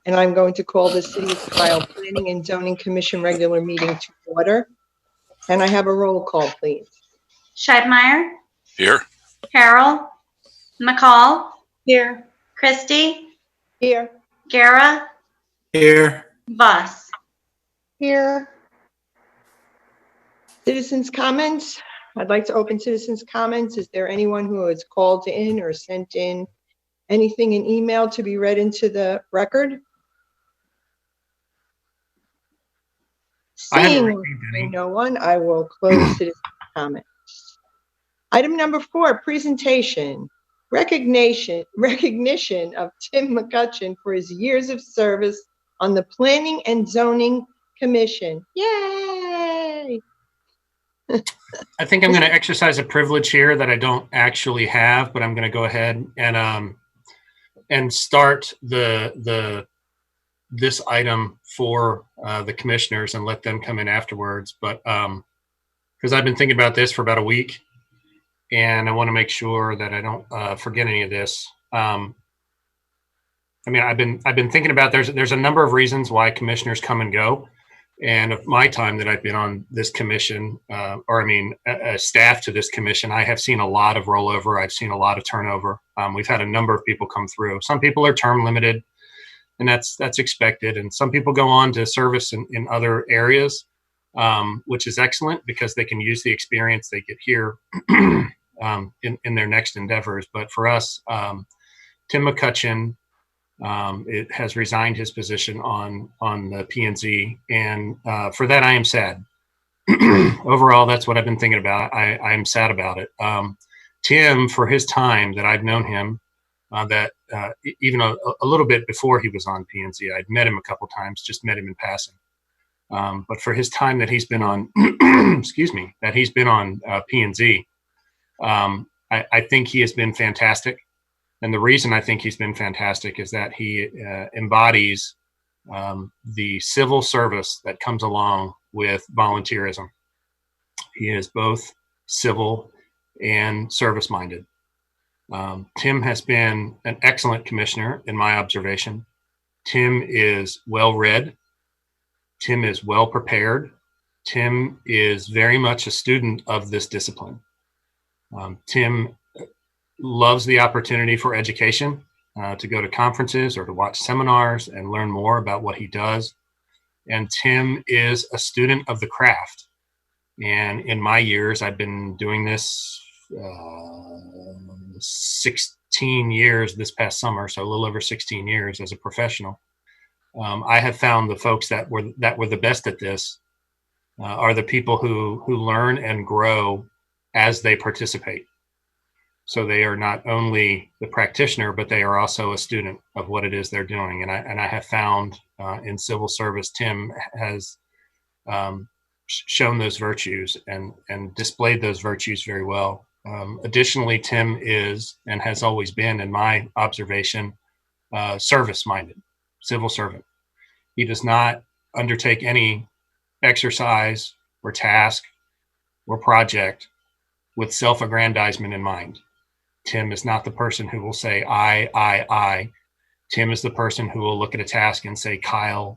and I'm going to call the City of Kyle Planning and Zoning Commission regular meeting to order. And I have a roll call, please. Scheibmeyer. Here. Harrell. McCall. Here. Christie. Here. Guerra. Here. Voss. Here. Citizens' comments. I'd like to open citizens' comments. Is there anyone who has called in or sent in anything in email to be read into the record? Seeing no one, I will close citizens' comments. Item number 4, presentation. Recognition of Tim McHutchion for his years of service on the Planning and Zoning Commission. Yay! I think I'm going to exercise a privilege here that I don't actually have, but I'm going to go ahead and start this item for the commissioners and let them come in afterwards. But because I've been thinking about this for about a week, and I want to make sure that I don't forget any of this. I mean, I've been thinking about there's a number of reasons why commissioners come and go. And of my time that I've been on this commission, staff to this commission, I have seen a lot of rollover. I've seen a lot of turnover. We've had a number of people come through. Some people are term limited, and that's expected. And some people go on to service in other areas, which is excellent because they can use the experience they get here in their next endeavors. But for us, Tim McHutchion, it has resigned his position on the P&Z, and for that I am sad. Overall, that's what I've been thinking about. I am sad about it. Tim, for his time that I've known him, even a little bit before he was on P&Z, I'd met him a couple times, just met him in passing. But for his time that he's been on, P&Z, I think he has been fantastic. And the reason I think he's been fantastic is that he embodies the civil service that comes along with volunteerism. He is both civil and service-minded. Tim has been an excellent commissioner in my observation. Tim is well-read. Tim is well-prepared. Tim is very much a student of this discipline. Tim loves the opportunity for education, to go to conferences or to watch seminars and learn more about what he does. And Tim is a student of the craft. And in my years, I've been doing this 16 years this past summer, so a little over 16 years as a professional. I have found the folks that were the best at this are the people who learn and grow as they participate. So they are not only the practitioner, but they are also a student of what it is they're doing. And I have found in civil service, Tim has shown those virtues and displayed those virtues very well. Additionally, Tim is and has always been, in my observation, service-minded, civil servant. He does not undertake any exercise or task or project with self-aggrandizement in mind. Tim is not the person who will say, I. Tim is the person who will look at a task and say, Kyle.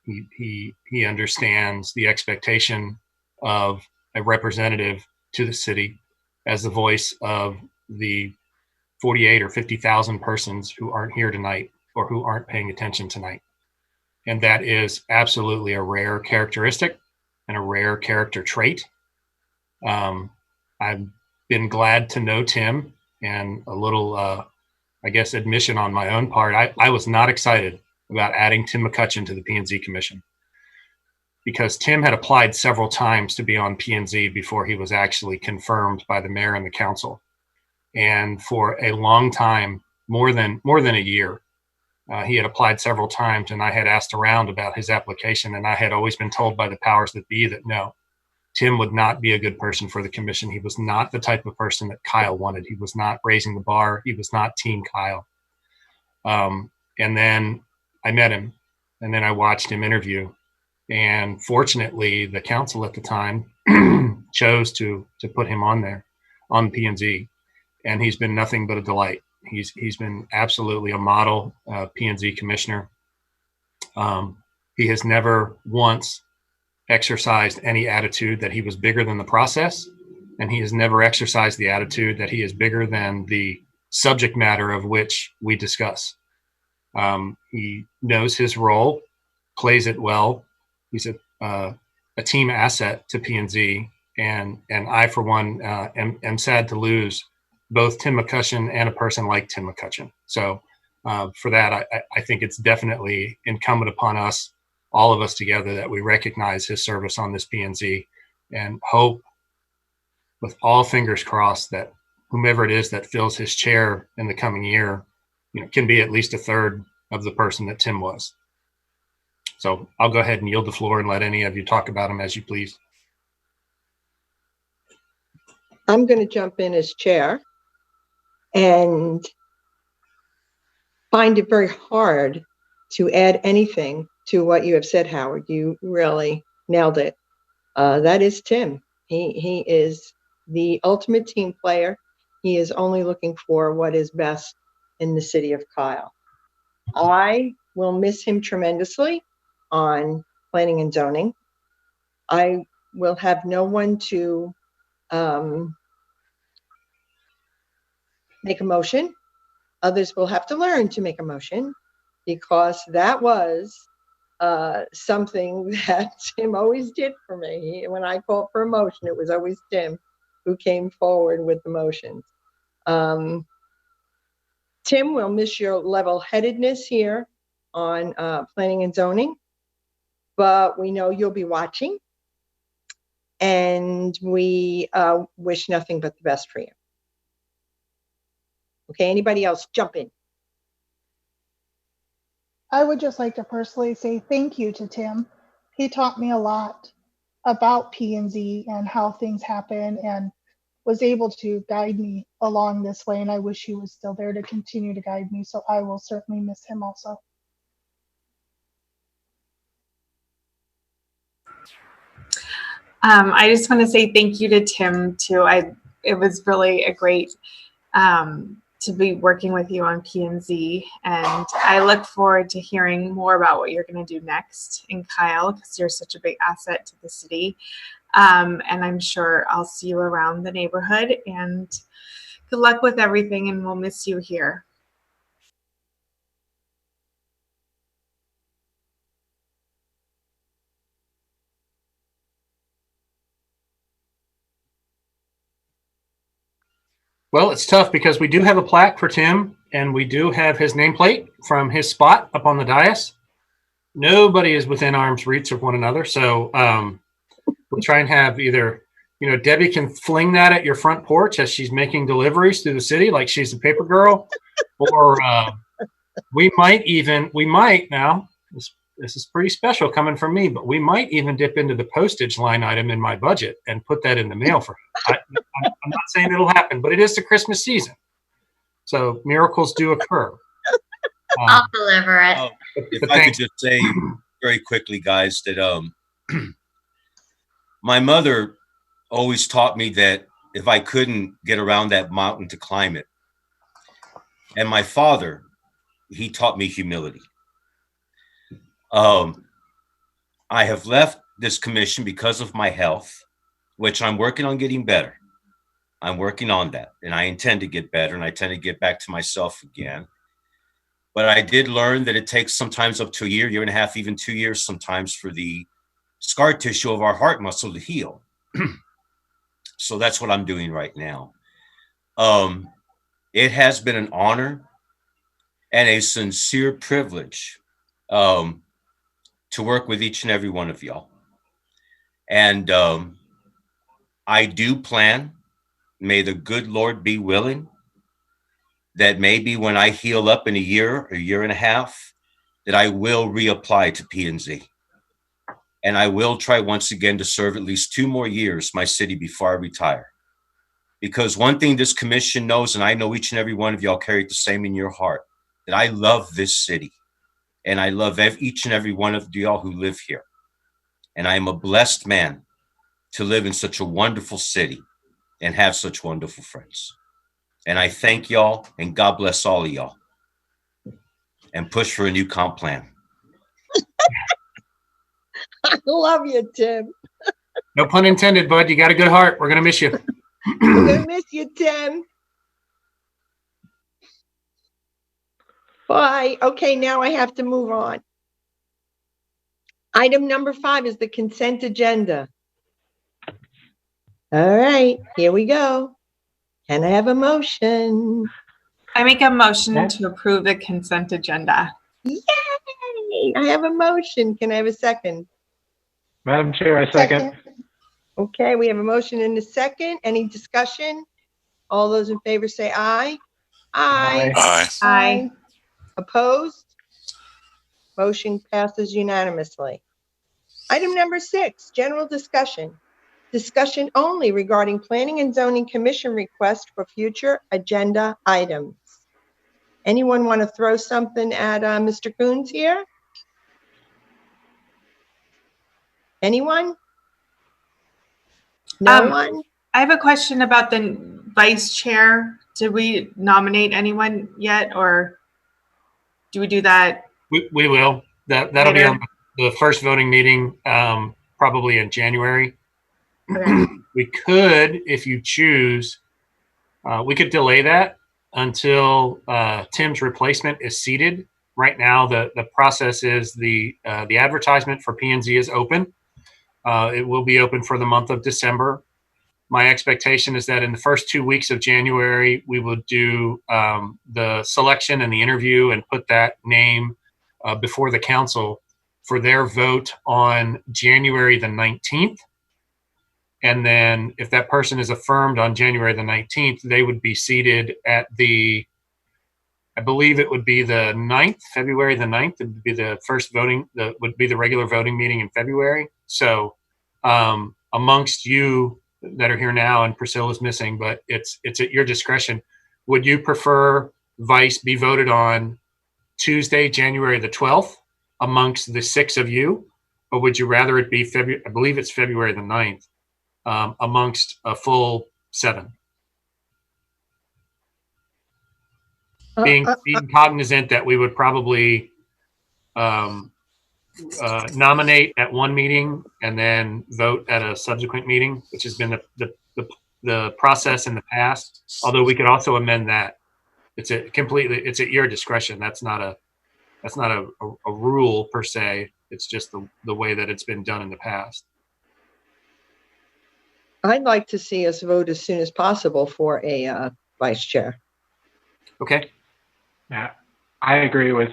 He understands the expectation of a representative to the city as the voice of the 48 or 50,000 persons who aren't here tonight or who aren't paying attention tonight. And that is absolutely a rare characteristic and a rare character trait. I've been glad to know Tim, and a little, admission on my own part. I was not excited about adding Tim McHutchion to the P&Z Commission because Tim had applied several times to be on P&Z before he was actually confirmed by the mayor and the council. And for a long time, more than a year, he had applied several times, and I had asked around about his application, and I had always been told by the powers that be that no, Tim would not be a good person for the commission. He was not the type of person that Kyle wanted. He was not raising the bar. He was not Team Kyle. And then I met him, and then I watched him interview. And fortunately, the council at the time chose to put him on there, on P&Z. And he's been nothing but a delight. He's been absolutely a model P&Z commissioner. He has never once exercised any attitude that he was bigger than the process, and he has never exercised the attitude that he is bigger than the subject matter of which we discuss. He knows his role, plays it well. He's a team asset to P&Z, and I, for one, am sad to lose both Tim McHutchion and a person like Tim McHutchion. So for that, I think it's definitely incumbent upon us, all of us together, that we recognize his service on this P&Z and hope, with all fingers crossed, that whomever it is that fills his chair in the coming year, can be at least a third of the person that Tim was. So I'll go ahead and yield the floor and let any of you talk about him as you please. I'm going to jump in as chair and find it very hard to add anything to what you have said, Howard. You really nailed it. That is Tim. He is the ultimate team player. He is only looking for what is best in the city of Kyle. I will miss him tremendously on planning and zoning. I will have no one to make a motion. Others will have to learn to make a motion, because that was something that Tim always did for me. When I called for a motion, it was always Tim who came forward with the motions. Tim, we'll miss your level-headedness here on planning and zoning, but we know you'll be watching, and we wish nothing but the best for you. Okay, anybody else jump in? I would just like to personally say thank you to Tim. He taught me a lot about P&Z and how things happen, and was able to guide me along this way. And I wish he was still there to continue to guide me. So I will certainly miss him also. I just want to say thank you to Tim too. It was really a great to be working with you on P&Z, and I look forward to hearing more about what you're going to do next in Kyle, because you're such a big asset to the city. And I'm sure I'll see you around the neighborhood, and good luck with everything, and we'll miss you here. Well, it's tough because we do have a plaque for Tim, and we do have his nameplate from his spot up on the dais. Nobody is within arm's reach of one another. So we'll try and have either, Debbie can fling that at your front porch as she's making deliveries through the city like she's a paper girl, or we might now, this is pretty special coming from me, but we might even dip into the postage line item in my budget and put that in the mail for him. I'm not saying it'll happen, but it is the Christmas season, so miracles do occur. I'll deliver it. If I could just say very quickly, guys, that my mother always taught me that if I couldn't get around that mountain to climb it, and my father, he taught me humility. I have left this commission because of my health, which I'm working on getting better. I'm working on that, and I intend to get better, and I tend to get back to myself again. But I did learn that it takes sometimes up to a year and a half, even 2 years sometimes, for the scar tissue of our heart muscle to heal. So that's what I'm doing right now. It has been an honor and a sincere privilege to work with each and every one of y'all. And I do plan, may the good Lord be willing, that maybe when I heal up in a year and a half, that I will reapply to P&Z. And I will try once again to serve at least 2 more years my city before I retire. Because one thing this commission knows, and I know each and every one of y'all carry the same in your heart, that I love this city. And I love each and every one of y'all who live here. And I am a blessed man to live in such a wonderful city and have such wonderful friends. And I thank y'all, and God bless all of y'all. And push for a new comp plan. I love you, Tim. No pun intended, bud. You got a good heart. We're going to miss you. We're going to miss you, Tim. Bye. Okay, now I have to move on. Item number 5 is the consent agenda. All right, here we go. Can I have a motion? I make a motion to approve the consent agenda. Yay! I have a motion. Can I have a second? Madam Chair, I second. Okay, we have a motion and a second. Any discussion? All those in favor say aye. Aye. Aye. Aye. Opposed? Motion passes unanimously. Item number 6, general discussion. Discussion only regarding Planning and Zoning Commission request for future agenda items. Anyone want to throw something at Mr. Coons here? Anyone? No one? I have a question about the vice chair. Did we nominate anyone yet, or do we do that? We will. That'll be on the first voting meeting, probably in January. Okay. We could, if you choose, we could delay that until Tim's replacement is seated. Right now, the process is the advertisement for P&Z is open. It will be open for the month of December. My expectation is that in the first 2 weeks of January, we will do the selection and the interview and put that name before the council for their vote on January the 19th. And then if that person is affirmed on January the 19th, they would be seated at I believe it would be the 9th, February the 9th. It would be the first voting, would be the regular voting meeting in February. So amongst you that are here now, and Priscilla's missing, but it's at your discretion. Would you prefer vice be voted on Tuesday, January the 12th amongst the 6 of you? Or would you rather it be February, I believe it's February the 9th, amongst a full 7? Being cognizant that we would probably nominate at one meeting and then vote at a subsequent meeting, which has been the process in the past. Although we could also amend that. It's at your discretion. That's not a rule per se. It's just the way that it's been done in the past. I'd like to see us vote as soon as possible for a vice chair. Okay. Yeah, I agree with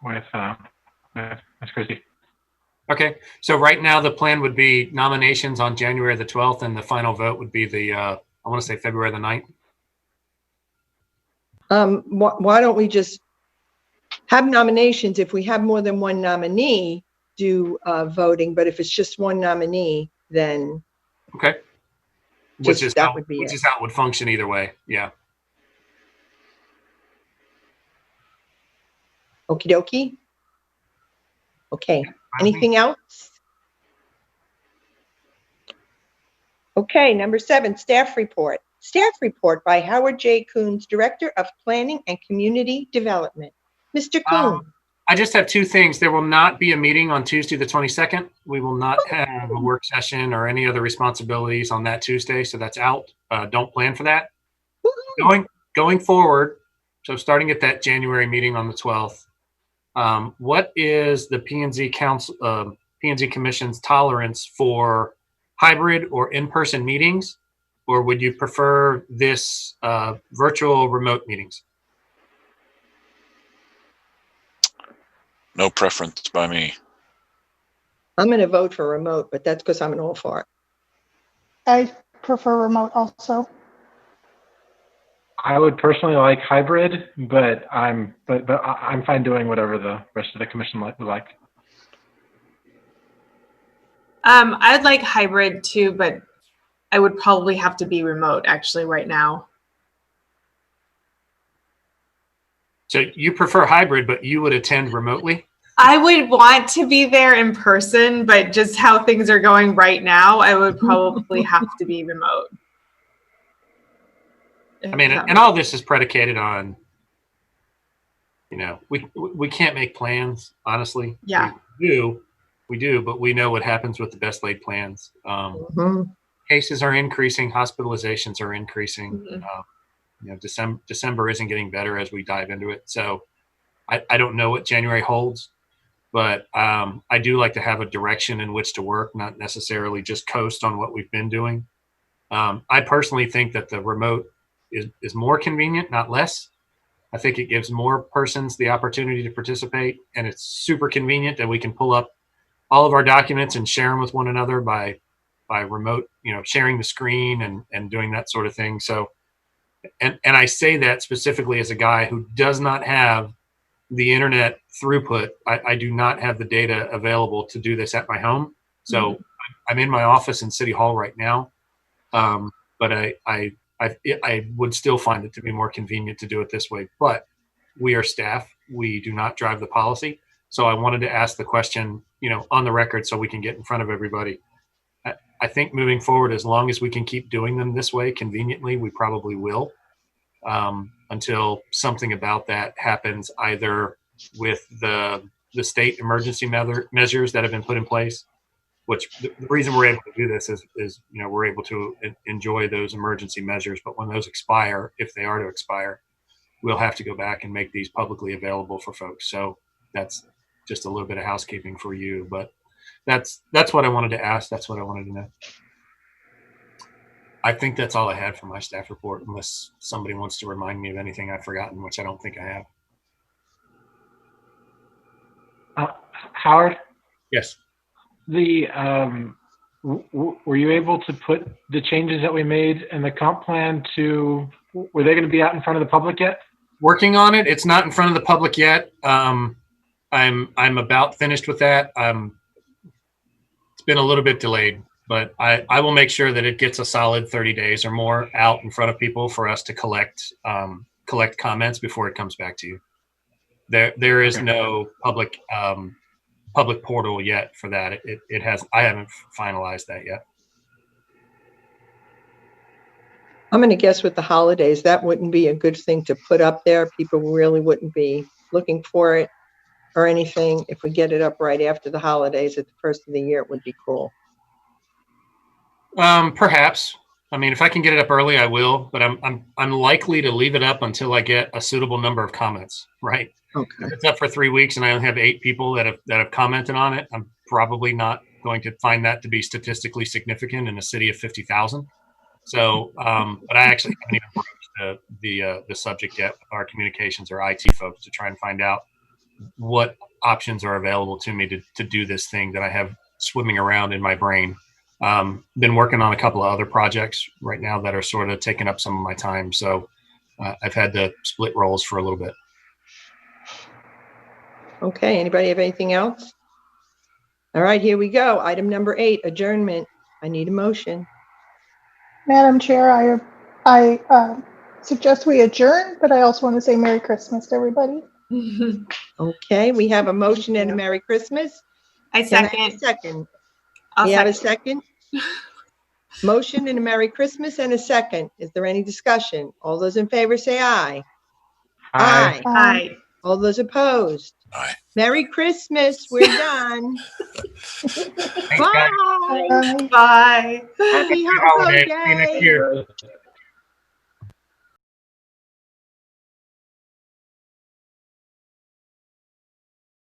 Ms. Christie. Okay. So right now the plan would be nominations on January the 12th, and the final vote would be I want to say February the 9th. Why don't we just have nominations? If we have more than one nominee, do voting. But if it's just one nominee, then okay. Which is how it would function either way. Yeah. Okie dokie. Okay. Anything else? Okay. Number 7, staff report. Staff report by Howard J. Coons, Director of Planning and Community Development. Mr. Coons. I just have 2 things. There will not be a meeting on Tuesday the 22nd. We will not have a work session or any other responsibilities on that Tuesday, so that's out. Don't plan for that. Going forward, so starting at that January meeting on the 12th, what is the P&Z Council, P&Z Commission's tolerance for hybrid or in-person meetings, or would you prefer this virtual remote meetings? No preference by me. I'm going to vote for remote, but that's because I'm an all for it. I prefer remote also. I would personally like hybrid, but I'm fine doing whatever the rest of the commission would like. I'd like hybrid too, but I would probably have to be remote actually right now. So you prefer hybrid, but you would attend remotely? I would want to be there in person, but just how things are going right now, I would probably have to be remote. I mean, and all this is predicated on, you know, we can't make plans, honestly. Yeah. We do, but we know what happens with the best laid plans. Mhm. Cases are increasing, hospitalizations are increasing. Mhm. You know, December isn't getting better as we dive into it. So I don't know what January holds, but I do like to have a direction in which to work, not necessarily just coast on what we've been doing. I personally think that the remote is more convenient, not less. I think it gives more persons the opportunity to participate, and it's super convenient that we can pull up all of our documents and share them with one another by remote, you know, sharing the screen and doing that sort of thing. So, and I say that specifically as a guy who does not have the internet throughput. I do not have the data available to do this at my home. So I'm in my office in City Hall right now. But I would still find it to be more convenient to do it this way. But we are staff. We do not drive the policy. So I wanted to ask the question, you know, on the record so we can get in front of everybody. I think moving forward, as long as we can keep doing them this way conveniently, we probably will, until something about that happens, either with the state emergency measures that have been put in place, which the reason we're able to do this is, you know, we're able to enjoy those emergency measures. But when those expire, if they are to expire, we'll have to go back and make these publicly available for folks. So that's just a little bit of housekeeping for you. But that's what I wanted to ask. That's what I wanted to know. I think that's all I had for my staff report, unless somebody wants to remind me of anything I've forgotten, which I don't think I have. Howard, Yes. the were you able to put the changes that we made in the comp plan to? Were they going to be out in front of the public yet? Working on it. It's not in front of the public yet. I'm about finished with that. It's been a little bit delayed, but I will make sure that it gets a solid 30 days or more out in front of people for us to collect comments before it comes back to you. There is no public portal yet for that. It has. I haven't finalized that yet. I'm going to guess with the holidays, that wouldn't be a good thing to put up there. People really wouldn't be looking for it or anything. If we get it up right after the holidays at the first of the year, it would be cool. Perhaps. I mean, if I can get it up early, I will. But I'm likely to leave it up until I get a suitable number of comments. Right. Okay. If it's up for 3 weeks and I only have 8 people that have commented on it, I'm probably not going to find that to be statistically significant in a city of 50,000. So, but I actually haven't even broached the subject yet with our communications or IT folks to try and find out what options are available to me to do this thing that I have swimming around in my brain. Been working on a couple of other projects right now that are sort of taking up some of my time. So I've had to split roles for a little bit. Okay, anybody have anything else? All right, here we go. Item number 8, adjournment. I need a motion. Madam Chair, I suggest we adjourn, but I also want to say Merry Christmas to everybody. Okay, we have a motion and a Merry Christmas. I second. We have a second. Motion and a Merry Christmas and a second. Is there any discussion? All those in favor say aye. Aye. Aye. All those opposed? Aye. Merry Christmas. We're done. Thanks, guys. Bye. Bye. Happy Holiday. holiday. See you next year.